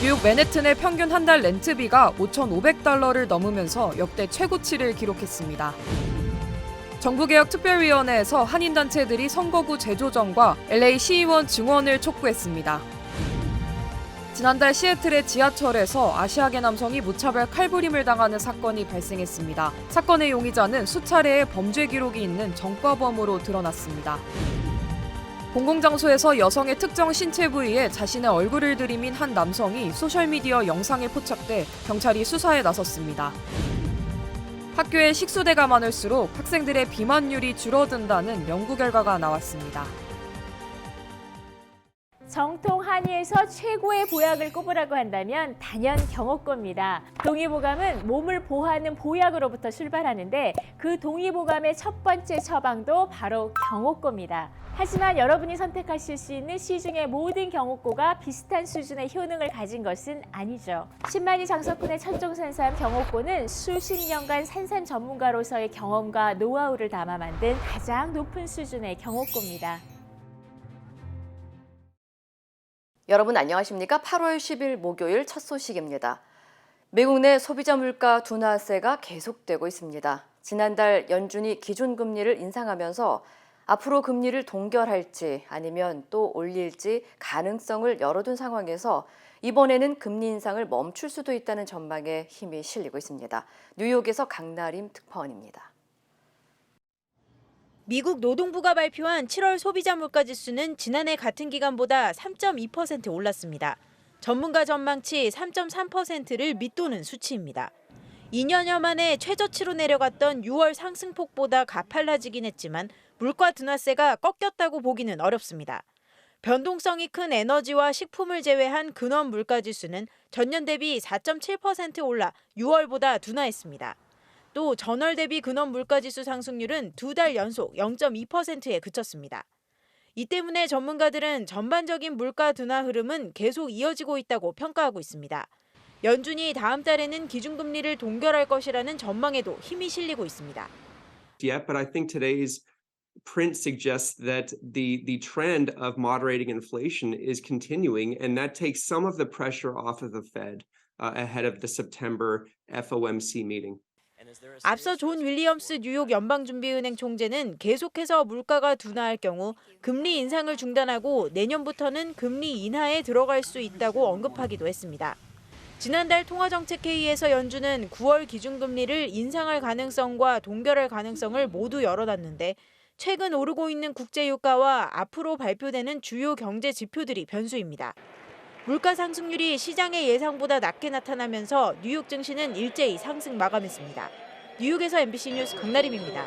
뉴욕 맨해튼의 평균 한 달 렌트비가 $5,500를 넘으면서 역대 최고치를 기록했습니다. 정부개혁특별위원회에서 한인단체들이 선거구 재조정과 LA 시의원 증원을 촉구했습니다. 지난달 시애틀의 지하철에서 아시아계 남성이 무차별 칼부림을 당하는 사건이 발생했습니다. 사건의 용의자는 수차례의 범죄 기록이 있는 전과범으로 드러났습니다. 공공장소에서 여성의 특정 신체 부위에 자신의 얼굴을 들이민 한 남성이 소셜미디어 영상에 포착돼 경찰이 수사에 나섰습니다. 학교에 식수대가 많을수록 학생들의 비만율이 줄어든다는 연구 결과가 나왔습니다. 정통 한의에서 최고의 보약을 꼽으라고 한다면 단연 경옥고입니다. 동의보감은 몸을 보호하는 보약으로부터 출발하는데 그 동의보감의 첫 번째 처방도 바로 경옥고입니다. 하지만 여러분이 선택하실 수 있는 시중의 모든 경옥고가 비슷한 수준의 효능을 가진 것은 아니죠. 10만이 장석군의 천종산삼 경옥고는 수십 년간 산삼 전문가로서의 경험과 노하우를 담아 만든 가장 높은 수준의 경옥고입니다. 여러분 안녕하십니까? 8월 10일 목요일 첫 소식입니다. 미국 내 소비자 물가 둔화세가 계속되고 있습니다. 지난달 연준이 기준금리를 인상하면서 앞으로 금리를 동결할지 아니면 또 올릴지 가능성을 열어둔 상황에서 이번에는 금리 인상을 멈출 수도 있다는 전망에 힘이 실리고 있습니다. 뉴욕에서 강나림 특파원입니다. 미국 노동부가 발표한 7월 소비자 물가 지수는 지난해 같은 기간보다 3.2% 올랐습니다. 전문가 전망치 3.3%를 밑도는 수치입니다. 2년여 만에 최저치로 내려갔던 6월 상승폭보다 가팔라지긴 했지만 물가 둔화세가 꺾였다고 보기는 어렵습니다. 변동성이 큰 에너지와 식품을 제외한 근원 물가 지수는 전년 대비 4.7% 올라 6월보다 둔화했습니다. 또 전월 대비 근원 물가지수 상승률은 2달 연속 0.2%에 그쳤습니다. 이 때문에 전문가들은 전반적인 물가 둔화 흐름은 계속 이어지고 있다고 평가하고 있습니다. 연준이 다음 달에는 기준금리를 동결할 것이라는 전망에도 힘이 실리고 있습니다. Yet, but I think today's print suggests that the trend of moderating inflation is continuing, and that takes some of the pressure off of the Fed ahead of the September FOMC meeting. 앞서 존 윌리엄스 뉴욕 연방준비은행 총재는 계속해서 물가가 둔화할 경우 금리 인상을 중단하고 내년부터는 금리 인하에 들어갈 수 있다고 언급하기도 했습니다. 지난달 통화정책회의에서 연준은 9월 기준금리를 인상할 가능성과 동결할 가능성을 모두 열어놨는데 최근 오르고 있는 국제유가와 앞으로 발표되는 주요 경제 지표들이 변수입니다. 물가 상승률이 시장의 예상보다 낮게 나타나면서 뉴욕 증시는 일제히 상승 마감했습니다. 뉴욕에서 MBC 뉴스 강나림입니다.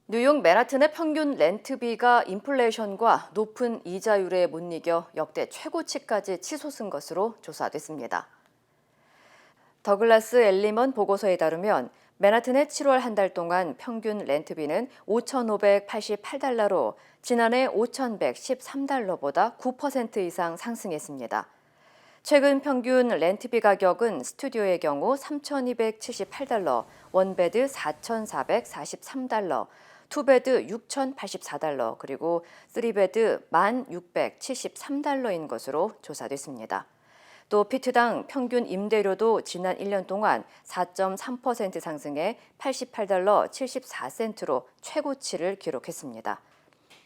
뉴욕 맨하튼의 평균 렌트비가 인플레이션과 높은 이자율에 못 이겨 역대 최고치까지 치솟은 것으로 조사됐습니다. 더글라스 엘리먼 보고서에 따르면 맨하튼의 7월 한 달 동안 평균 렌트비는 $5,588로 지난해 $5,113보다 9% 이상 상승했습니다. 최근 평균 렌트비 가격은 스튜디오의 경우 $3,278, 원베드 $4,443, 투베드 $6,084, 그리고 쓰리베드 $1,673인 것으로 조사됐습니다. 또 피트당 평균 임대료도 지난 1년 동안 4.3% 상승해 $88.74로 최고치를 기록했습니다.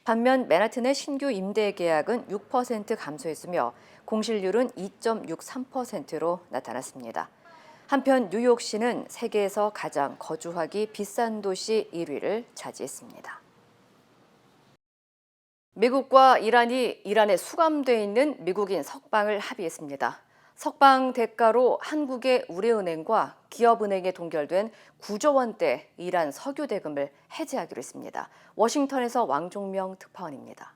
반면 맨하튼의 신규 임대 계약은 6% 감소했으며 공실률은 2.63%로 나타났습니다. 한편 뉴욕시는 세계에서 가장 거주하기 비싼 도시 1위를 차지했습니다. 미국과 이란에 수감돼 있는 미국인 석방을 합의했습니다. 석방 대가로 한국의 우리은행과 기업은행에 동결된 9조 원대 이란 석유 대금을 해지하기로 했습니다. 워싱턴에서 왕종명 특파원입니다.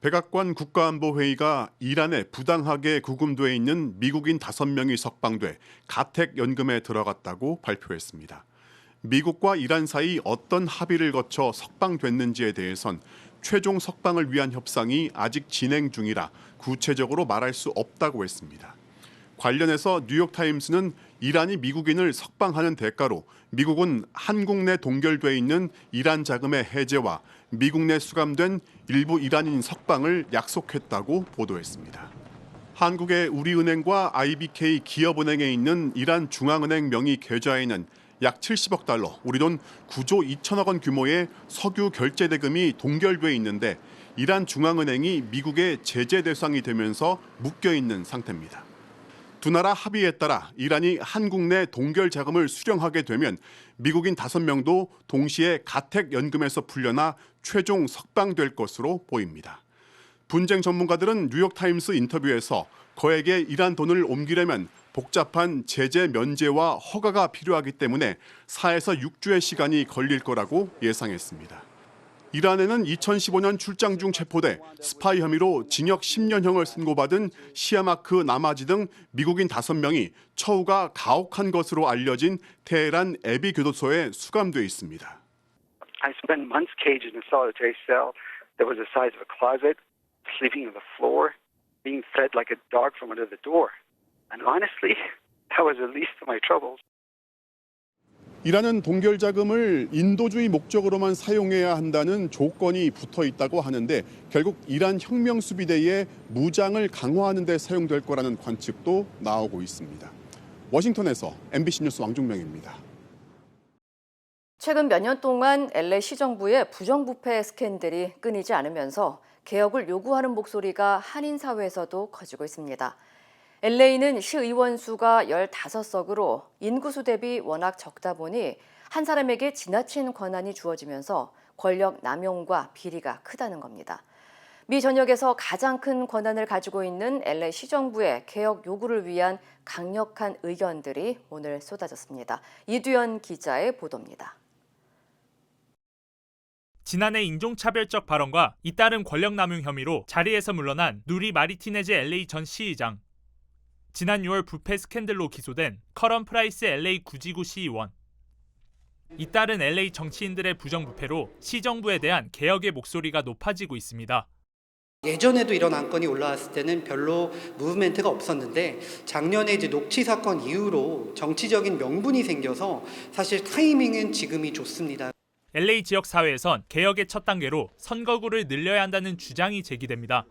백악관 국가안보회의가 이란에 부당하게 구금돼 있는 미국인 5명이 석방돼 가택연금에 들어갔다고 발표했습니다. 미국과 이란 사이 어떤 합의를 거쳐 석방됐는지에 대해선 최종 석방을 위한 협상이 아직 진행 중이라 구체적으로 말할 수 없다고 했습니다. 관련해서 뉴욕타임스는 이란이 미국인을 석방하는 대가로 미국은 한국 내 동결돼 있는 이란 자금의 해제와 미국 내 수감된 일부 이란인 석방을 약속했다고 보도했습니다. 한국의 우리은행과 IBK 기업은행에 있는 이란 중앙은행 명의 계좌에는 약 70억 달러, 우리 돈 9조 2천억 원 규모의 석유 결제 대금이 동결돼 있는데 이란 중앙은행이 미국의 제재 대상이 되면서 묶여 있는 상태입니다. 두 나라 합의에 따라 이란이 한국 내 동결 자금을 수령하게 되면 미국인 5명도 동시에 가택연금에서 풀려나 최종 석방될 것으로 보입니다. 분쟁 전문가들은 뉴욕타임스 인터뷰에서 거액의 이란 돈을 옮기려면 복잡한 제재 면제와 허가가 필요하기 때문에 4에서 6주의 시간이 걸릴 거라고 예상했습니다. 이란에는 2015년 출장 중 체포돼 스파이 혐의로 징역 10년형을 선고받은 시아마크 나마지 등 미국인 5명이 처우가 가혹한 것으로 알려진 테헤란 에비 교도소에 수감돼 있습니다. I spent months caged in a solitary cell that was the size of a closet, sleeping on the floor, being fed like a dog from under the door. And honestly, that was the least of my troubles. 이란은 동결 자금을 인도주의 목적으로만 사용해야 한다는 조건이 붙어 있다고 하는데 결국 이란 혁명수비대의 무장을 강화하는 데 사용될 거라는 관측도 나오고 있습니다. 워싱턴에서 MBC 뉴스 왕중명입니다. 최근 몇 년 동안 LA 시정부의 부정부패 스캔들이 끊이지 않으면서 개혁을 요구하는 목소리가 한인 사회에서도 커지고 있습니다. LA는 시의원 수가 15석으로 인구수 대비 워낙 적다 보니 한 사람에게 지나친 권한이 주어지면서 권력 남용과 비리가 크다는 겁니다. 미 전역에서 가장 큰 권한을 가지고 있는 LA 시정부의 개혁 요구를 위한 강력한 의견들이 오늘 쏟아졌습니다. 이두현 기자의 보도입니다. 지난해 인종차별적 발언과 잇따른 권력남용 혐의로 자리에서 물러난 누리 마리티네즈 LA 전 시의장. 지난 6월 부패 스캔들로 기소된 커런 프라이스 LA 구지구 시의원. 잇따른 LA 정치인들의 부정부패로 시정부에 대한 개혁의 목소리가 높아지고 있습니다. 예전에도 이런 안건이 올라왔을 때는 별로 무브멘트가 없었는데 작년에 이제 녹취 사건 이후로 정치적인 명분이 생겨서 사실 타이밍은 지금이 좋습니다. LA 지역 사회에선 개혁의 첫 단계로 선거구를 늘려야 한다는 주장이 제기됩니다.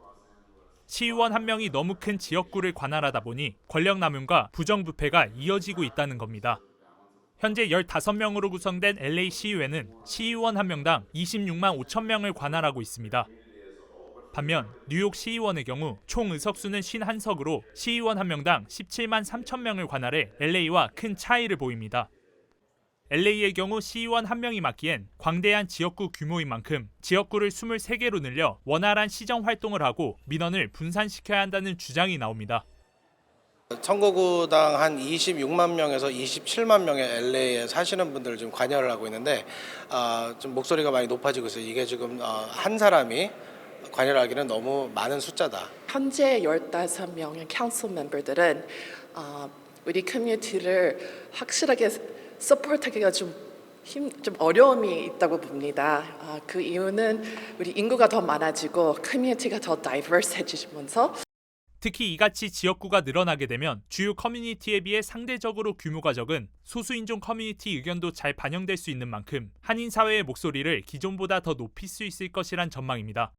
시의원 한 명이 너무 큰 지역구를 관할하다 보니 권력남용과 부정부패가 이어지고 있다는 겁니다. 현재 15명으로 구성된 LA 시의회는 시의원 한 명당 26만 5천 명을 관할하고 있습니다. 반면 뉴욕 시의원의 경우 총 의석수는 51석으로 시의원 한 명당 17만 3천 명을 관할해 LA와 큰 차이를 보입니다. LA의 경우 시의원 한 명이 맡기엔 광대한 지역구 규모인 만큼 지역구를 23개로 늘려 원활한 시정 활동을 하고 민원을 분산시켜야 한다는 주장이 나옵니다. 선거구당 한 26만 명에서 27만 명의 LA에 사시는 분들을 지금 관여를 하고 있는데 좀 목소리가 많이 높아지고 있어요. 이게 지금 한 사람이 관여를 하기는 너무 많은 숫자다. 현재 15명의 카운슬 멤버들은 우리 커뮤니티를 확실하게 서포트하기가 좀 어려움이 있다고 봅니다. 그 이유는 우리 인구가 더 많아지고 커뮤니티가 더 다이버스해지면서 특히 이같이 지역구가 늘어나게 되면 주요 커뮤니티에 비해 상대적으로 규모가 적은 소수인종 커뮤니티 의견도 잘 반영될 수 있는 만큼 한인 사회의 목소리를 기존보다 더 높일 수 있을 것이란 전망입니다.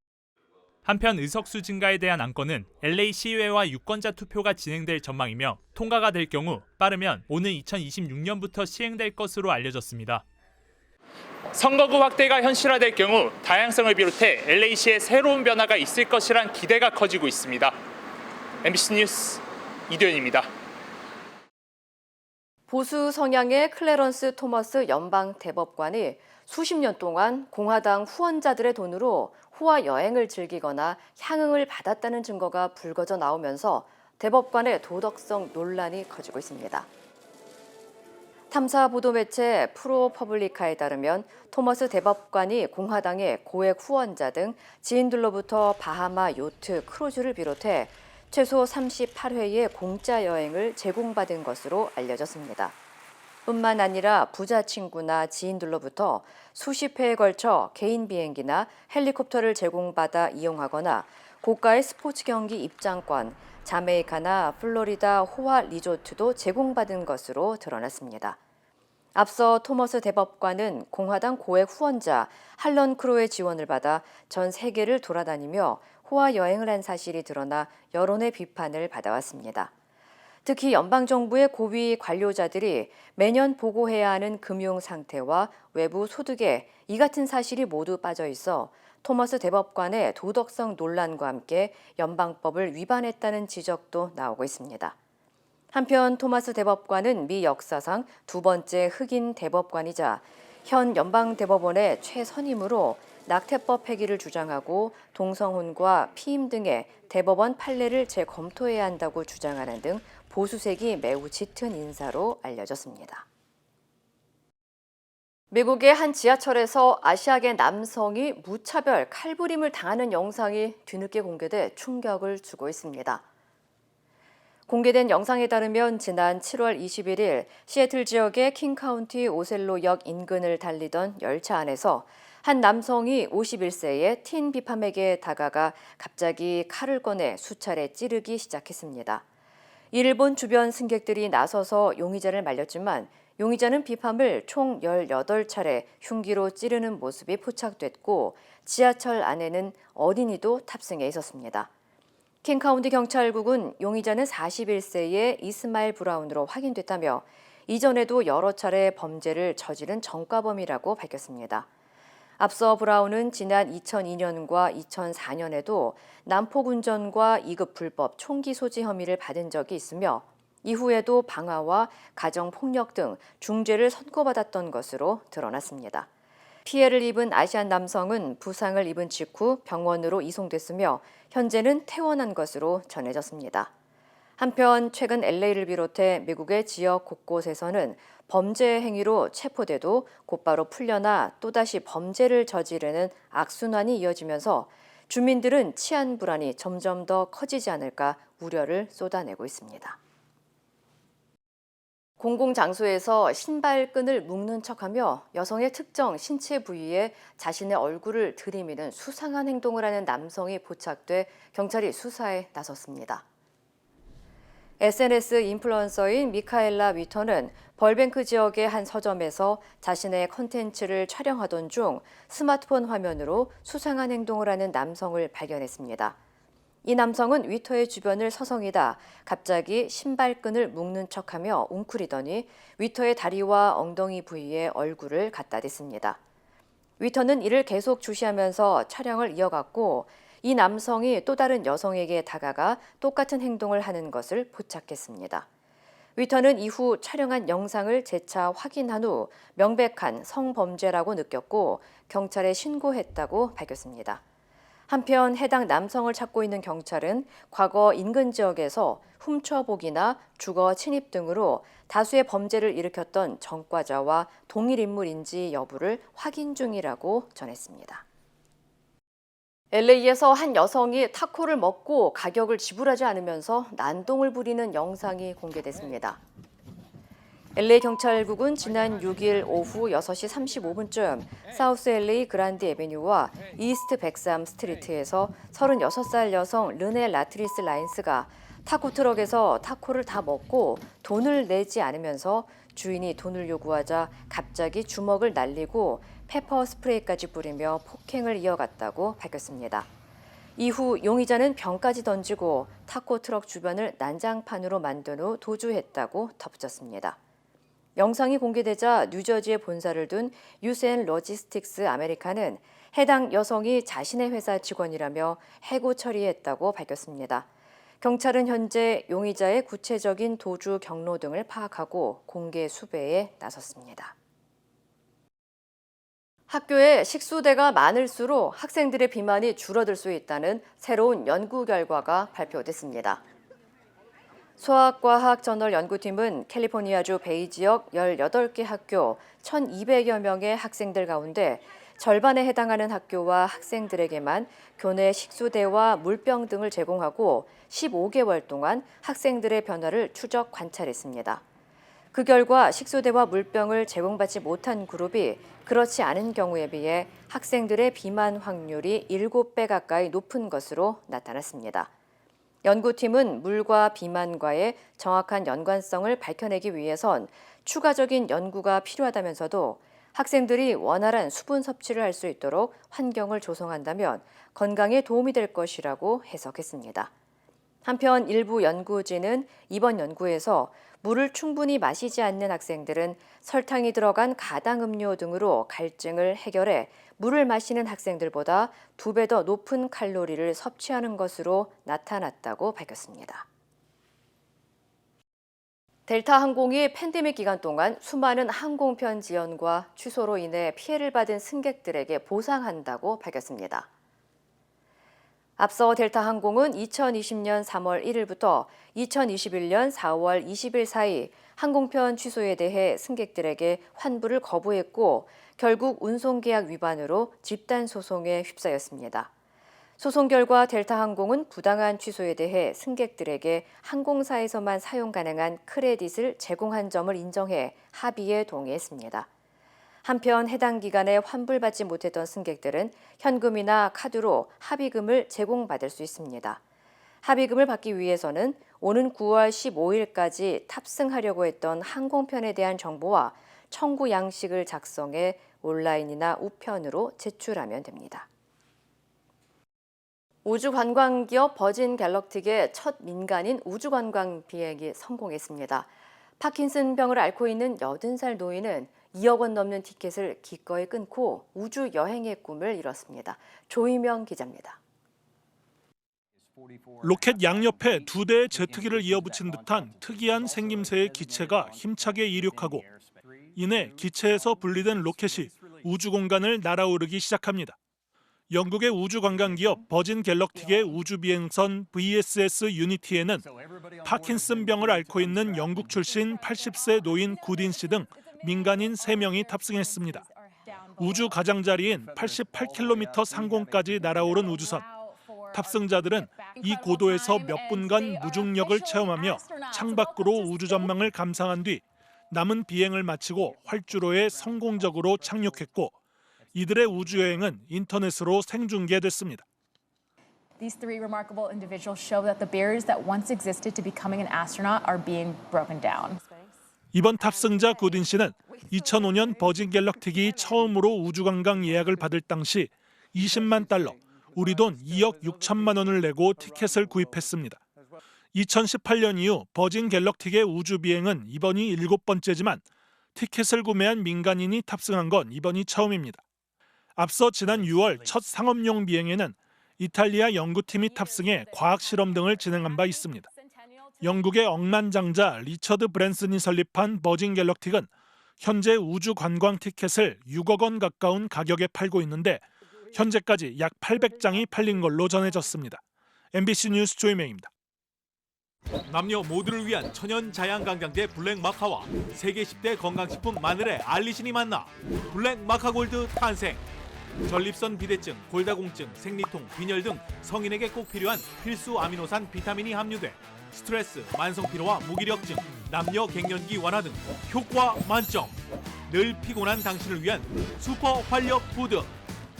한편 의석수 증가에 대한 안건은 LA 시의회와 유권자 투표가 진행될 전망이며 통과가 될 경우 빠르면 오는 2026년부터 시행될 것으로 알려졌습니다. 선거구 확대가 현실화될 경우 다양성을 비롯해 LA시에 새로운 변화가 있을 것이란 기대가 커지고 있습니다. MBC 뉴스 이두현입니다. 보수 성향의 클래런스 토머스 연방 대법관이 수십 년 동안 공화당 후원자들의 돈으로 호화 여행을 즐기거나 향응을 받았다는 증거가 불거져 나오면서 대법관의 도덕성 논란이 커지고 있습니다. 탐사 보도 매체 프로퍼블리카에 따르면 토머스 대법관이 공화당의 고액 후원자 등 지인들로부터 바하마 요트 크루즈를 비롯해 최소 38회의 공짜 여행을 제공받은 것으로 알려졌습니다. 뿐만 아니라 부자 친구나 지인들로부터 수십 회에 걸쳐 개인 비행기나 헬리콥터를 제공받아 이용하거나 고가의 스포츠 경기 입장권, 자메이카나 플로리다 호화 리조트도 제공받은 것으로 드러났습니다. 앞서 토머스 대법관은 공화당 고액 후원자 할런 크로의 지원을 받아 전 세계를 돌아다니며 호화 여행을 한 사실이 드러나 여론의 비판을 받아왔습니다. 특히 연방정부의 고위 관료자들이 매년 보고해야 하는 금융 상태와 외부 소득에 이 같은 사실이 모두 빠져 있어 토머스 대법관의 도덕성 논란과 함께 연방법을 위반했다는 지적도 나오고 있습니다. 한편 토머스 대법관은 미 역사상 두 번째 흑인 대법관이자 현 연방대법원의 최선임으로 낙태법 폐기를 주장하고 동성혼과 피임 등의 대법원 판례를 재검토해야 한다고 주장하는 등 보수색이 매우 짙은 인사로 알려졌습니다. 미국의 한 지하철에서 아시아계 남성이 무차별 칼부림을 당하는 영상이 뒤늦게 공개돼 충격을 주고 있습니다. 공개된 영상에 따르면 지난 7월 21일 시애틀 지역의 킹카운티 오셀로역 인근을 달리던 열차 안에서 한 남성이 51세의 틴 비팜에게 다가가 갑자기 칼을 꺼내 수차례 찌르기 시작했습니다. 이를 본 주변 승객들이 나서서 용의자를 말렸지만 용의자는 비팜을 총 18차례 흉기로 찌르는 모습이 포착됐고 지하철 안에는 어린이도 탑승해 있었습니다. 킹카운티 경찰국은 용의자는 41세의 이스마일 브라운으로 확인됐다며 이전에도 여러 차례 범죄를 저지른 전과범이라고 밝혔습니다. 앞서 브라운은 지난 2002년과 2004년에도 난폭운전과 2급 불법 총기 소지 혐의를 받은 적이 있으며 이후에도 방화와 가정폭력 등 중죄를 선고받았던 것으로 드러났습니다. 피해를 입은 아시안 남성은 부상을 입은 직후 병원으로 이송됐으며 현재는 퇴원한 것으로 전해졌습니다. 한편 최근 LA를 비롯해 미국의 지역 곳곳에서는 범죄 행위로 체포돼도 곧바로 풀려나 또다시 범죄를 저지르는 악순환이 이어지면서 주민들은 치안 불안이 점점 더 커지지 않을까 우려를 쏟아내고 있습니다. 공공장소에서 신발끈을 묶는 척하며 여성의 특정 신체 부위에 자신의 얼굴을 들이미는 수상한 행동을 하는 남성이 포착돼 경찰이 수사에 나섰습니다. SNS 인플루언서인 미카엘라 위터는 벌뱅크 지역의 한 서점에서 자신의 컨텐츠를 촬영하던 중 스마트폰 화면으로 수상한 행동을 하는 남성을 발견했습니다. 이 남성은 위터의 주변을 서성이다 갑자기 신발끈을 묶는 척하며 웅크리더니 위터의 다리와 엉덩이 부위에 얼굴을 갖다 댔습니다. 위터는 이를 계속 주시하면서 촬영을 이어갔고 이 남성이 또 다른 여성에게 다가가 똑같은 행동을 하는 것을 포착했습니다. 위터는 이후 촬영한 영상을 재차 확인한 후 명백한 성범죄라고 느꼈고 경찰에 신고했다고 밝혔습니다. 한편 해당 남성을 찾고 있는 경찰은 과거 인근 지역에서 훔쳐보기나 주거 침입 등으로 다수의 범죄를 일으켰던 전과자와 동일 인물인지 여부를 확인 중이라고 전했습니다. LA에서 한 여성이 타코를 먹고 가격을 지불하지 않으면서 난동을 부리는 영상이 공개됐습니다. LA 경찰국은 지난 6일 오후 6시 35분쯤 사우스 LA 그란디 에베뉴와 이스트 103 스트리트에서 36살 여성 르네 라트리스 라인스가 타코 트럭에서 타코를 다 먹고 돈을 내지 않으면서 주인이 돈을 요구하자 갑자기 주먹을 날리고 페퍼 스프레이까지 뿌리며 폭행을 이어갔다고 밝혔습니다. 이후 용의자는 병까지 던지고 타코 트럭 주변을 난장판으로 만든 후 도주했다고 덧붙였습니다. 영상이 공개되자 뉴저지에 본사를 둔 유센 로지스틱스 아메리카는 해당 여성이 자신의 회사 직원이라며 해고 처리했다고 밝혔습니다. 경찰은 현재 용의자의 구체적인 도주 경로 등을 파악하고 공개 수배에 나섰습니다. 학교에 식수대가 많을수록 학생들의 비만이 줄어들 수 있다는 새로운 연구 결과가 발표됐습니다. 소아과학 저널 연구팀은 캘리포니아주 베이 지역 18개 학교 1,200여 명의 학생들 가운데 절반에 해당하는 학교와 학생들에게만 교내 식수대와 물병 등을 제공하고 15개월 동안 학생들의 변화를 추적 관찰했습니다. 그 결과 식수대와 물병을 제공받지 못한 그룹이 그렇지 않은 경우에 비해 학생들의 비만 확률이 7배 가까이 높은 것으로 나타났습니다. 연구팀은 물과 비만과의 정확한 연관성을 밝혀내기 위해선 추가적인 연구가 필요하다면서도 학생들이 원활한 수분 섭취를 할 수 있도록 환경을 조성한다면 건강에 도움이 될 것이라고 해석했습니다. 한편 일부 연구진은 이번 연구에서 물을 충분히 마시지 않는 학생들은 설탕이 들어간 가당 음료 등으로 갈증을 해결해 물을 마시는 학생들보다 2배 더 높은 칼로리를 섭취하는 것으로 나타났다고 밝혔습니다. 델타 항공이 팬데믹 기간 동안 수많은 항공편 지연과 취소로 인해 피해를 받은 승객들에게 보상한다고 밝혔습니다. 앞서 델타 항공은 2020년 3월 1일부터 2021년 4월 20일 사이 항공편 취소에 대해 승객들에게 환불을 거부했고 결국 운송계약 위반으로 집단 소송에 휩싸였습니다. 소송 결과 델타 항공은 부당한 취소에 대해 승객들에게 항공사에서만 사용 가능한 크레딧을 제공한 점을 인정해 합의에 동의했습니다. 한편 해당 기간에 환불받지 못했던 승객들은 현금이나 카드로 합의금을 제공받을 수 있습니다. 합의금을 받기 위해서는 오는 9월 15일까지 탑승하려고 했던 항공편에 대한 정보와 청구 양식을 작성해 온라인이나 우편으로 제출하면 됩니다. 우주관광기업 버진 갤럭틱의 첫 민간인 우주관광 비행이 성공했습니다. 파킨슨병을 앓고 있는 80살 노인은 2억 원 넘는 티켓을 기꺼이 끊고 우주 여행의 꿈을 이뤘습니다. 조희명 기자입니다. 로켓 양옆에 2대의 제트기를 이어붙인 듯한 특이한 생김새의 기체가 힘차게 이륙하고 이내 기체에서 분리된 로켓이 우주 공간을 날아오르기 시작합니다. 영국의 우주관광기업 버진 갤럭틱의 우주비행선 VSS 유니티에는 파킨슨병을 앓고 있는 영국 출신 80세 노인 구딘 씨 등 민간인 3명이 탑승했습니다. 우주 가장자리인 88km 상공까지 날아오른 우주선. 탑승자들은 이 고도에서 몇 분간 무중력을 체험하며 창밖으로 우주 전망을 감상한 뒤 남은 비행을 마치고 활주로에 성공적으로 착륙했고 이들의 우주여행은 인터넷으로 생중계됐습니다. These three remarkable individuals show that the barriers that once existed to becoming an astronaut are being broken down. 이번 탑승자 구딘 씨는 2005년 버진 갤럭틱이 처음으로 우주관광 예약을 받을 당시 20만 달러, 우리 돈 2억 6천만 원을 내고 티켓을 구입했습니다. 2018년 이후 버진 갤럭틱의 우주 비행은 이번이 7번째지만 티켓을 구매한 민간인이 탑승한 건 이번이 처음입니다. 앞서 지난 6월 첫 상업용 비행에는 이탈리아 연구팀이 탑승해 과학 실험 등을 진행한 바 있습니다. 영국의 억만장자 리처드 브랜슨이 설립한 버진 갤럭틱은 현재 우주 관광 티켓을 6억 원 가까운 가격에 팔고 있는데 현재까지 약 800장이 팔린 걸로 전해졌습니다. MBC 뉴스 조희명입니다. 남녀 모두를 위한 천연 자양강장제 블랙마카와 세계 10대 건강식품 마늘의 알리신이 만나 블랙마카골드 탄생. 전립선 비대증, 골다공증, 생리통, 빈혈 등 성인에게 꼭 필요한 필수 아미노산 비타민이 함유돼 스트레스, 만성피로와 무기력증, 남녀 갱년기 완화 등 효과 만점. 늘 피곤한 당신을 위한 슈퍼 활력 푸드.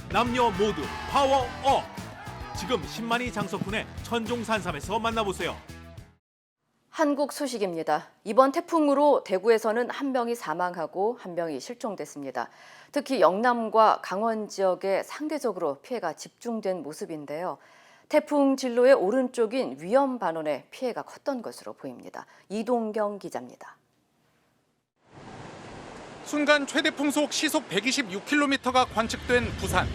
남녀 모두 파워업. 지금 10만이 장석훈의 천종산삼에서 만나보세요. 한국 소식입니다. 이번 태풍으로 대구에서는 1명이 사망하고 1명이 실종됐습니다. 특히 영남과 강원 지역에 상대적으로 피해가 집중된 모습인데요. 태풍 진로의 오른쪽인 위험 반원에 피해가 컸던 것으로 보입니다. 이동경 기자입니다. 순간 최대 풍속 시속 126km가 관측된 부산.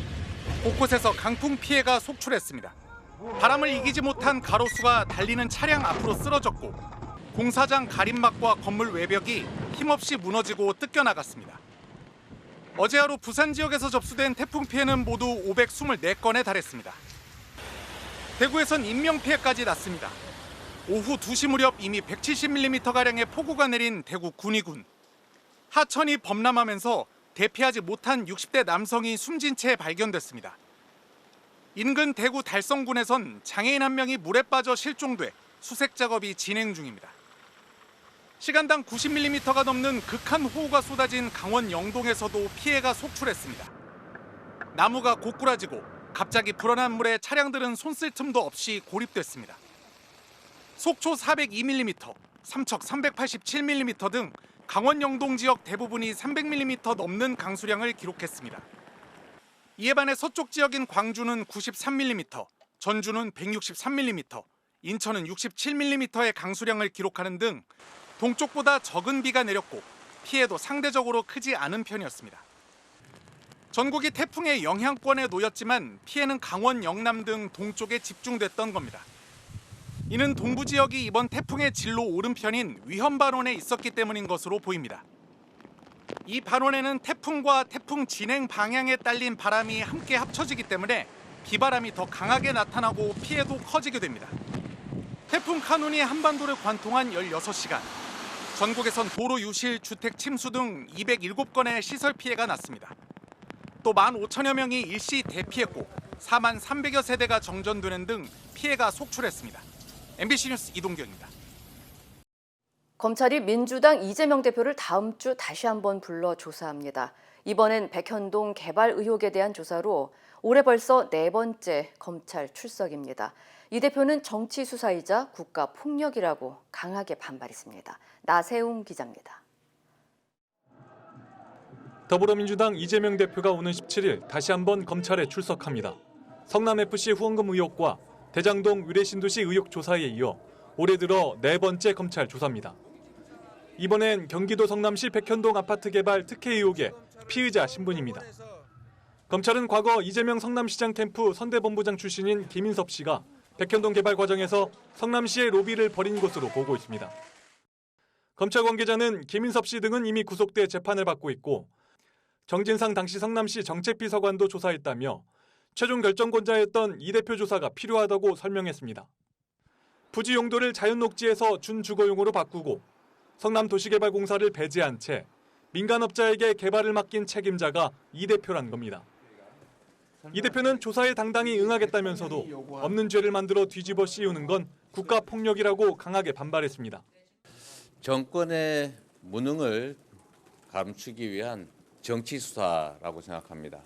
곳곳에서 강풍 피해가 속출했습니다. 바람을 이기지 못한 가로수가 달리는 차량 앞으로 쓰러졌고 공사장 가림막과 건물 외벽이 힘없이 무너지고 뜯겨나갔습니다. 어제 하루 부산 지역에서 접수된 태풍 피해는 모두 524건에 달했습니다. 대구에선 인명피해까지 났습니다. 오후 2시 무렵 이미 170mm가량의 폭우가 내린 대구 군위군. 하천이 범람하면서 대피하지 못한 60대 남성이 숨진 채 발견됐습니다. 인근 대구 달성군에선 장애인 1명이 물에 빠져 실종돼 수색 작업이 진행 중입니다. 시간당 90mm가 넘는 극한 호우가 쏟아진 강원 영동에서도 피해가 속출했습니다. 나무가 고꾸라지고 갑자기 불어난 물에 차량들은 손쓸 틈도 없이 고립됐습니다. 속초 402mm, 삼척 387mm 등 강원 영동 지역 대부분이 300mm 넘는 강수량을 기록했습니다. 이에 반해 서쪽 지역인 광주는 93mm, 전주는 163mm, 인천은 67mm의 강수량을 기록하는 등 동쪽보다 적은 비가 내렸고 피해도 상대적으로 크지 않은 편이었습니다. 전국이 태풍의 영향권에 놓였지만 피해는 강원, 영남 등 동쪽에 집중됐던 겁니다. 이는 동부 지역이 이번 태풍의 진로 오른편인 위험 반원에 있었기 때문인 것으로 보입니다. 이 반원에는 태풍과 태풍 진행 방향에 딸린 바람이 함께 합쳐지기 때문에 비바람이 더 강하게 나타나고 피해도 커지게 됩니다. 태풍 카눈이 한반도를 관통한 16시간, 전국에선 도로 유실, 주택 침수 등 207건의 시설 피해가 났습니다. 또 15,000여 명이 일시 대피했고 4만 300여 세대가 정전되는 등 피해가 속출했습니다. MBC 뉴스 이동규입니다. 검찰이 민주당 이재명 대표를 다음 주 다시 한번 불러 조사합니다. 이번엔 백현동 개발 의혹에 대한 조사로 올해 벌써 4번째 검찰 출석입니다. 이 대표는 정치 수사이자 국가 폭력이라고 강하게 반발했습니다. 나세웅 기자입니다. 더불어민주당 이재명 대표가 오는 17일 다시 한번 검찰에 출석합니다. 성남FC 후원금 의혹과 대장동 위례신도시 의혹 조사에 이어 올해 들어 4번째 검찰 조사입니다. 이번엔 경기도 성남시 백현동 아파트 개발 특혜 의혹의 피의자 신분입니다. 검찰은 과거 이재명 성남시장 캠프 선대본부장 출신인 김인섭 씨가 백현동 개발 과정에서 성남시의 로비를 벌인 것으로 보고 있습니다. 검찰 관계자는 김인섭 씨 등은 이미 구속돼 재판을 받고 있고 정진상 당시 성남시 정책비서관도 조사했다며 최종 결정권자였던 이 대표 조사가 필요하다고 설명했습니다. 부지 용도를 자연녹지에서 준주거용으로 바꾸고 성남도시개발공사를 배제한 채 민간업자에게 개발을 맡긴 책임자가 이 대표란 겁니다. 이 대표는 조사에 당당히 응하겠다면서도 없는 죄를 만들어 뒤집어 씌우는 건 국가폭력이라고 강하게 반발했습니다. 정권의 무능을 감추기 위한 정치 수사라고 생각합니다.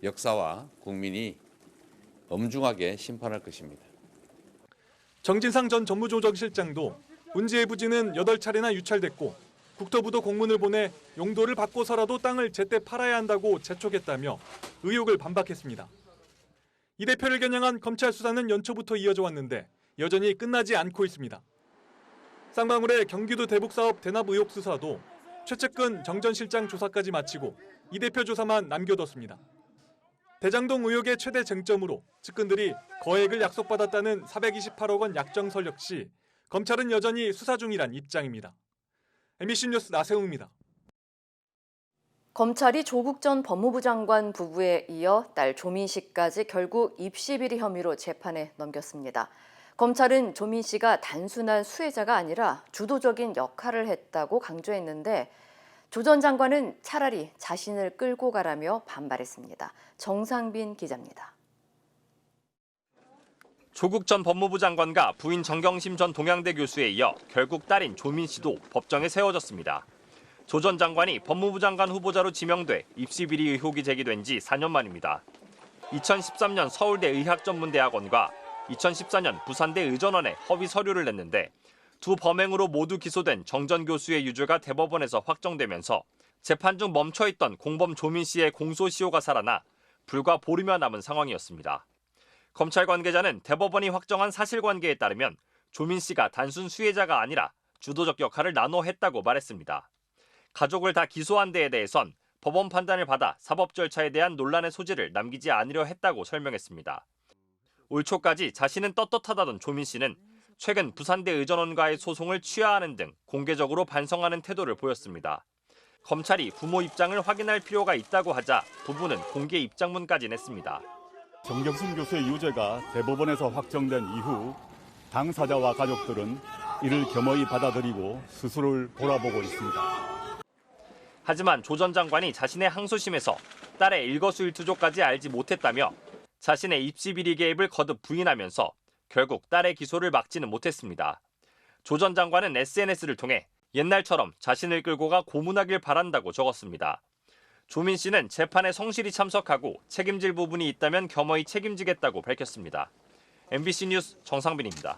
역사와 국민이 엄중하게 심판할 것입니다. 정진상 전 전무조정실장도 운지의 부지는 8차례나 유찰됐고 국토부도 공문을 보내 용도를 바꿔서라도 땅을 제때 팔아야 한다고 재촉했다며 의혹을 반박했습니다. 이 대표를 겨냥한 검찰 수사는 연초부터 이어져 왔는데 여전히 끝나지 않고 있습니다. 쌍방울의 경기도 대북사업 대납 의혹 수사도 최측근 정 전 실장 조사까지 마치고 이 대표 조사만 남겨뒀습니다. 대장동 의혹의 최대 쟁점으로 측근들이 거액을 약속받았다는 428억 원 약정설 역시 검찰은 여전히 수사 중이란 입장입니다. MBC 뉴스 나세웅입니다. 검찰이 조국 전 법무부 장관 부부에 이어 딸 조민 씨까지 결국 입시비리 혐의로 재판에 넘겼습니다. 검찰은 조민 씨가 단순한 수혜자가 아니라 주도적인 역할을 했다고 강조했는데 조 전 장관은 차라리 자신을 끌고 가라며 반발했습니다. 정상빈 기자입니다. 조국 전 법무부 장관과 부인 정경심 전 동양대 교수에 이어 결국 딸인 조민 씨도 법정에 세워졌습니다. 조 전 장관이 법무부 장관 후보자로 지명돼 입시비리 의혹이 제기된 지 4년 만입니다. 2013년 서울대 의학전문대학원과 2014년 부산대 의전원에 허위 서류를 냈는데 두 범행으로 모두 기소된 정 전 교수의 유죄가 대법원에서 확정되면서 재판 중 멈춰있던 공범 조민 씨의 공소시효가 살아나 불과 보름여 남은 상황이었습니다. 검찰 관계자는 대법원이 확정한 사실관계에 따르면 조민 씨가 단순 수혜자가 아니라 주도적 역할을 나눠 했다고 말했습니다. 가족을 다 기소한 데에 대해선 법원 판단을 받아 사법 절차에 대한 논란의 소지를 남기지 않으려 했다고 설명했습니다. 올 초까지 자신은 떳떳하다던 조민 씨는 최근 부산대 의전원과의 소송을 취하하는 등 공개적으로 반성하는 태도를 보였습니다. 검찰이 부모 입장을 확인할 필요가 있다고 하자 부부는 공개 입장문까지 냈습니다. 정경심 교수의 유죄가 대법원에서 확정된 이후 당사자와 가족들은 이를 겸허히 받아들이고 스스로를 돌아보고 있습니다. 하지만 조 전 장관이 자신의 항소심에서 딸의 일거수일투족까지 알지 못했다며 자신의 입시비리 개입을 거듭 부인하면서 결국 딸의 기소를 막지는 못했습니다. 조 전 장관은 SNS를 통해 옛날처럼 자신을 끌고 가 고문하길 바란다고 적었습니다. 조민 씨는 재판에 성실히 참석하고 책임질 부분이 있다면 겸허히 책임지겠다고 밝혔습니다. MBC 뉴스 정상빈입니다.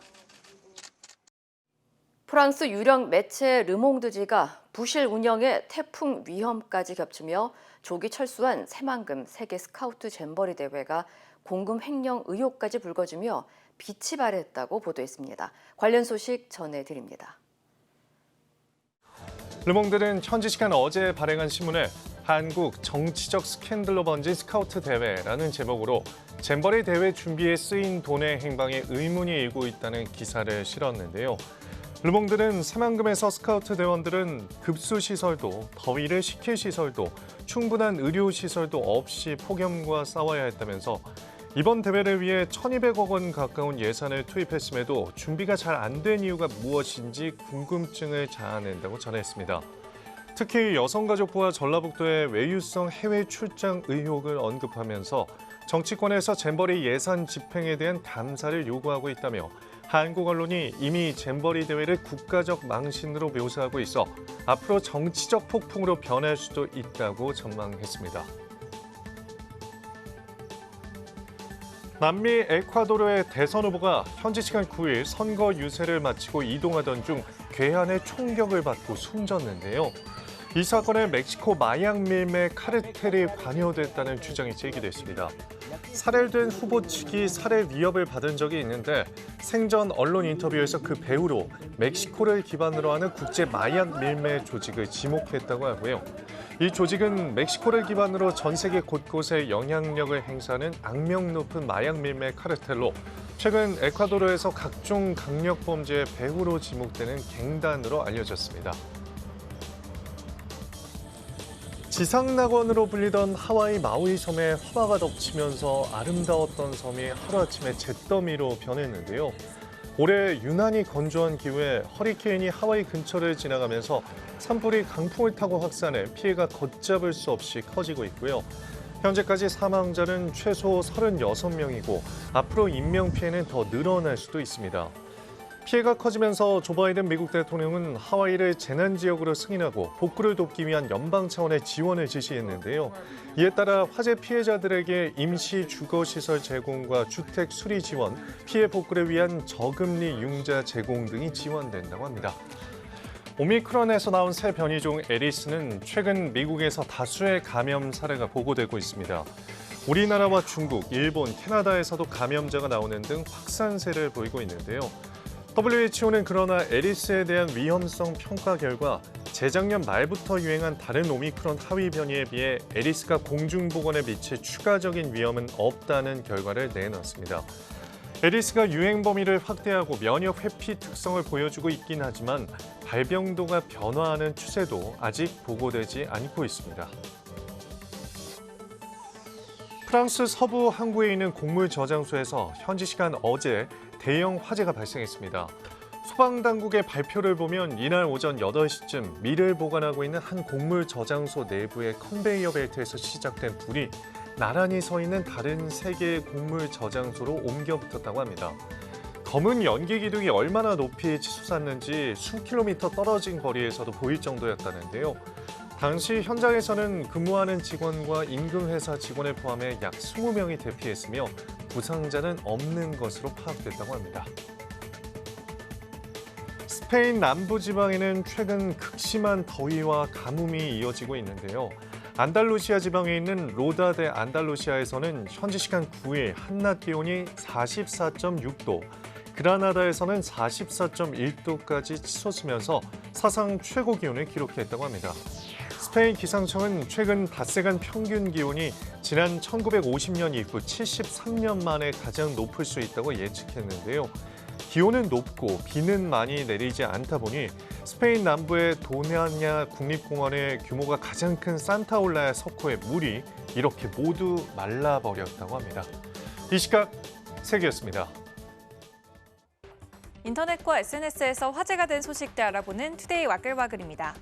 프랑스 유령 매체 르몽드지가 부실 운영에 태풍 위험까지 겹치며 조기 철수한 새만금 세계 스카우트 잼버리 대회가 공금 횡령 의혹까지 불거지며 빛이 발했다고 보도했습니다. 관련 소식 전해드립니다. 르몽드는 현지 시간 어제 발행한 신문에 한국 정치적 스캔들로 번진 스카우트 대회라는 제목으로 잼버리 대회 준비에 쓰인 돈의 행방에 의문이 일고 있다는 기사를 실었는데요. 르몽드는 새만금에서 스카우트 대원들은 급수시설도 더위를 식힐 시설도 충분한 의료시설도 없이 폭염과 싸워야 했다면서 이번 대회를 위해 1,200억 원 가까운 예산을 투입했음에도 준비가 잘 안 된 이유가 무엇인지 궁금증을 자아낸다고 전했습니다. 특히 여성가족부와 전라북도의 외유성 해외 출장 의혹을 언급하면서 정치권에서 잼버리 예산 집행에 대한 감사를 요구하고 있다며 한국 언론이 이미 잼버리 대회를 국가적 망신으로 묘사하고 있어 앞으로 정치적 폭풍으로 변할 수도 있다고 전망했습니다. 남미 에콰도르의 대선 후보가 현지 시간 9일 선거 유세를 마치고 이동하던 중 괴한의 총격을 받고 숨졌는데요. 이 사건에 멕시코 마약 밀매 카르텔이 관여됐다는 주장이 제기됐습니다. 살해된 후보 측이 살해 위협을 받은 적이 있는데 생전 언론 인터뷰에서 그 배후로 멕시코를 기반으로 하는 국제 마약 밀매 조직을 지목했다고 하고요. 이 조직은 멕시코를 기반으로 전 세계 곳곳에 영향력을 행사하는 악명 높은 마약 밀매 카르텔로 최근 에콰도르에서 각종 강력 범죄의 배후로 지목되는 갱단으로 알려졌습니다. 지상낙원으로 불리던 하와이 마우이 섬에 화마가 덮치면서 아름다웠던 섬이 하루아침에 잿더미로 변했는데요. 올해 유난히 건조한 기후에 허리케인이 하와이 근처를 지나가면서 산불이 강풍을 타고 확산해 피해가 걷잡을 수 없이 커지고 있고요. 현재까지 사망자는 최소 36명이고 앞으로 인명피해는 더 늘어날 수도 있습니다. 피해가 커지면서 조 바이든 미국 대통령은 하와이를 재난지역으로 승인하고 복구를 돕기 위한 연방 차원의 지원을 지시했는데요. 이에 따라 화재 피해자들에게 임시 주거시설 제공과 주택 수리 지원, 피해 복구를 위한 저금리 융자 제공 등이 지원된다고 합니다. 오미크론에서 나온 새 변이종 에리스는 최근 미국에서 다수의 감염 사례가 보고되고 있습니다. 우리나라와 중국, 일본, 캐나다에서도 감염자가 나오는 등 확산세를 보이고 있는데요. WHO는 그러나 에리스에 대한 위험성 평가 결과 재작년 말부터 유행한 다른 오미크론 하위 변이에 비해 에리스가 공중보건에 미칠 추가적인 위험은 없다는 결과를 내놨습니다. 에리스가 유행 범위를 확대하고 면역 회피 특성을 보여주고 있긴 하지만 발병도가 변화하는 추세도 아직 보고되지 않고 있습니다. 프랑스 서부 항구에 있는 곡물 저장소에서 현지 시간 어제 대형 화재가 발생했습니다. 소방당국의 발표를 보면 이날 오전 8시쯤 밀을 보관하고 있는 한 곡물 저장소 내부의 컨베이어 벨트에서 시작된 불이 나란히 서 있는 다른 3개의 곡물 저장소로 옮겨 붙었다고 합니다. 검은 연기 기둥이 얼마나 높이 치솟았는지 수킬로미터 떨어진 거리에서도 보일 정도였다는데요. 당시 현장에서는 근무하는 직원과 인근 회사 직원을 포함해 약 20명이 대피했으며 부상자는 없는 것으로 파악됐다고 합니다. 스페인 남부지방에는 최근 극심한 더위와 가뭄이 이어지고 있는데요. 안달루시아 지방에 있는 로다 데 안달루시아에서는 현지 시간 9일 한낮 기온이 44.6도, 그라나다에서는 44.1도까지 치솟으면서 사상 최고 기온을 기록했다고 합니다. 스페인 기상청은 최근 닷새간 평균 기온이 지난 1950년 이후 73년 만에 가장 높을 수 있다고 예측했는데요. 기온은 높고 비는 많이 내리지 않다 보니 스페인 남부의 도냐냐 국립공원의 규모가 가장 큰 산타올라야 석호의 물이 이렇게 모두 말라버렸다고 합니다. 이 시각 세계였습니다. 인터넷과 SNS에서 화제가 된 소식들 알아보는 투데이 와글와글입니다.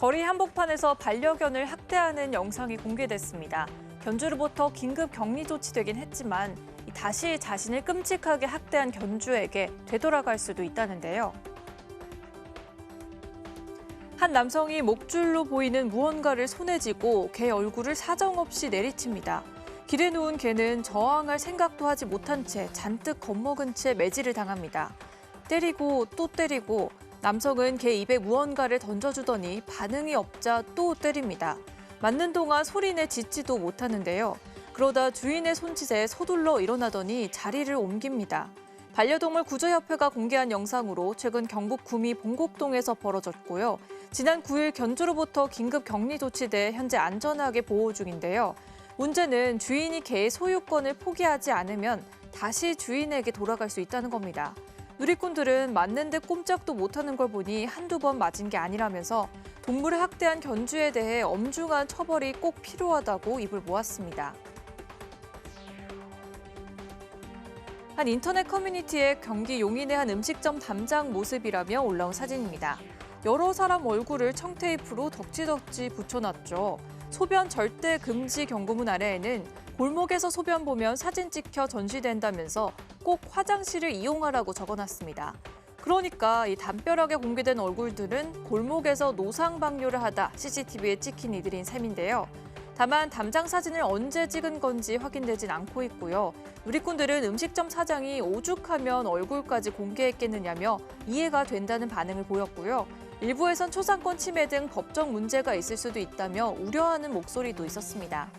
거리 한복판에서 반려견을 학대하는 영상이 공개됐습니다. 견주로부터 긴급 격리 조치되긴 했지만 다시 자신을 끔찍하게 학대한 견주에게 되돌아갈 수도 있다는데요. 한 남성이 목줄로 보이는 무언가를 손에 쥐고 개 얼굴을 사정없이 내리칩니다. 길에 누운 개는 저항할 생각도 하지 못한 채 잔뜩 겁먹은 채 매질을 당합니다. 때리고 또 때리고 남성은 개 입에 무언가를 던져주더니 반응이 없자 또 때립니다. 맞는 동안 소리내 짖지도 못하는데요. 그러다 주인의 손짓에 서둘러 일어나더니 자리를 옮깁니다. 반려동물 구조협회가 공개한 영상으로 최근 경북 구미 봉곡동에서 벌어졌고요. 지난 9일 견주로부터 긴급 격리 조치돼 현재 안전하게 보호 중인데요. 문제는 주인이 개의 소유권을 포기하지 않으면 다시 주인에게 돌아갈 수 있다는 겁니다. 누리꾼들은 맞는 데 꼼짝도 못하는 걸 보니 한두 번 맞은 게 아니라면서 동물을 학대한 견주에 대해 엄중한 처벌이 꼭 필요하다고 입을 모았습니다. 한 인터넷 커뮤니티에 경기 용인의 한 음식점 담장 모습이라며 올라온 사진입니다. 여러 사람 얼굴을 청테이프로 덕지덕지 붙여놨죠. 소변 절대 금지 경고문 아래에는 골목에서 소변 보면 사진 찍혀 전시된다면서 꼭 화장실을 이용하라고 적어놨습니다. 그러니까 이 담벼락에 공개된 얼굴들은 골목에서 노상방뇨를 하다 CCTV에 찍힌 이들인 셈인데요. 다만 담장 사진을 언제 찍은 건지 확인되진 않고 있고요. 누리꾼들은 음식점 사장이 오죽하면 얼굴까지 공개했겠느냐며 이해가 된다는 반응을 보였고요. 일부에선 초상권 침해 등 법적 문제가 있을 수도 있다며 우려하는 목소리도 있었습니다.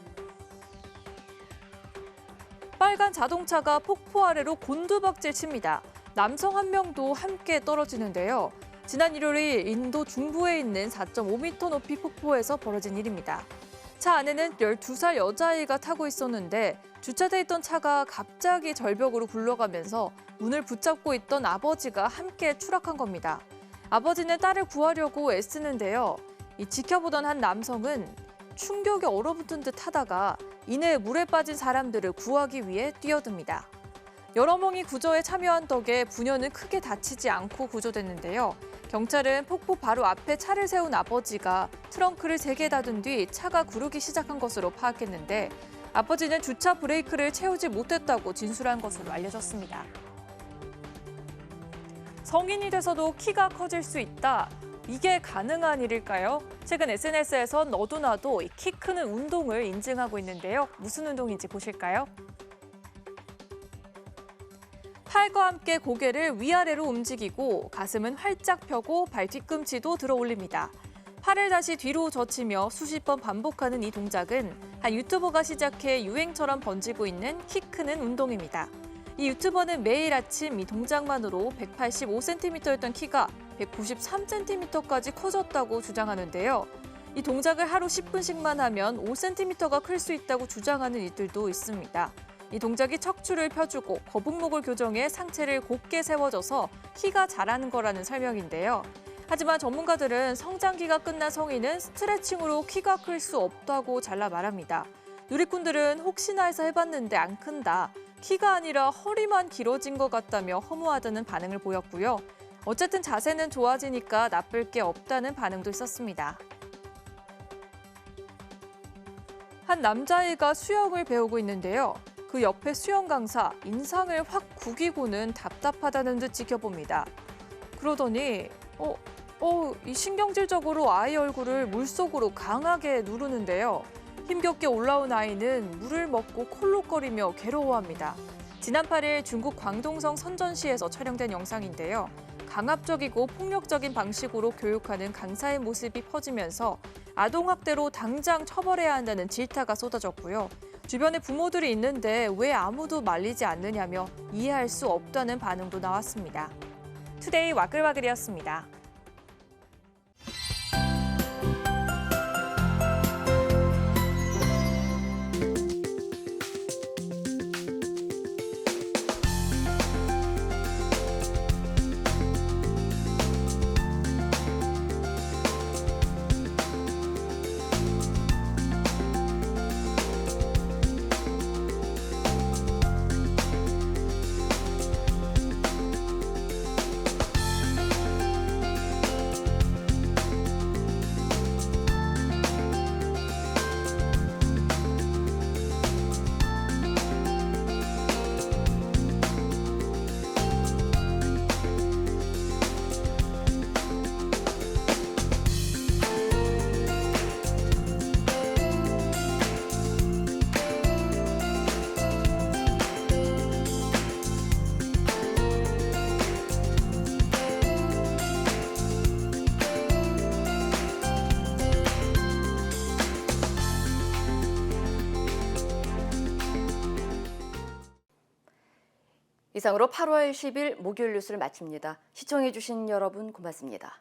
빨간 자동차가 폭포 아래로 곤두박질 칩니다. 남성 한 명도 함께 떨어지는데요. 지난 일요일 인도 중부에 있는 4.5m 높이 폭포에서 벌어진 일입니다. 차 안에는 12살 여자아이가 타고 있었는데 주차돼 있던 차가 갑자기 절벽으로 굴러가면서 문을 붙잡고 있던 아버지가 함께 추락한 겁니다. 아버지는 딸을 구하려고 애쓰는데요. 지켜보던 한 남성은 충격에 얼어붙은 듯 하다가 이내 물에 빠진 사람들을 구하기 위해 뛰어듭니다. 여러 명이 구조에 참여한 덕에 부녀는 크게 다치지 않고 구조됐는데요. 경찰은 폭포 바로 앞에 차를 세운 아버지가 트렁크를 3개 닫은 뒤 차가 구르기 시작한 것으로 파악했는데 아버지는 주차 브레이크를 채우지 못했다고 진술한 것으로 알려졌습니다. 성인이 돼서도 키가 커질 수 있다. 이게 가능한 일일까요? 최근 SNS에선 너도나도 키 크는 운동을 인증하고 있는데요. 무슨 운동인지 보실까요? 팔과 함께 고개를 위아래로 움직이고 가슴은 활짝 펴고 발 뒤꿈치도 들어 올립니다. 팔을 다시 뒤로 젖히며 수십 번 반복하는 이 동작은 한 유튜버가 시작해 유행처럼 번지고 있는 키 크는 운동입니다. 이 유튜버는 매일 아침 이 동작만으로 185cm였던 키가 193cm까지 커졌다고 주장하는데요. 이 동작을 하루 10분씩만 하면 5cm가 클 수 있다고 주장하는 이들도 있습니다. 이 동작이 척추를 펴주고 거북목을 교정해 상체를 곧게 세워줘서 키가 자라는 거라는 설명인데요. 하지만 전문가들은 성장기가 끝난 성인은 스트레칭으로 키가 클 수 없다고 잘라 말합니다. 누리꾼들은 혹시나 해서 해봤는데 안 큰다. 키가 아니라 허리만 길어진 것 같다며 허무하다는 반응을 보였고요. 어쨌든 자세는 좋아지니까 나쁠 게 없다는 반응도 있었습니다. 한 남자아이가 수영을 배우고 있는데요. 그 옆에 수영 강사 인상을 확 구기고는 답답하다는 듯 지켜봅니다. 그러더니 이 신경질적으로 아이 얼굴을 물속으로 강하게 누르는데요. 힘겹게 올라온 아이는 물을 먹고 콜록거리며 괴로워합니다. 지난 8일 중국 광동성 선전시에서 촬영된 영상인데요. 강압적이고 폭력적인 방식으로 교육하는 강사의 모습이 퍼지면서 아동학대로 당장 처벌해야 한다는 질타가 쏟아졌고요. 주변에 부모들이 있는데 왜 아무도 말리지 않느냐며 이해할 수 없다는 반응도 나왔습니다. 투데이 와글와글이었습니다. 이상으로 8월 10일 목요일 뉴스를 마칩니다. 시청해주신 여러분 고맙습니다.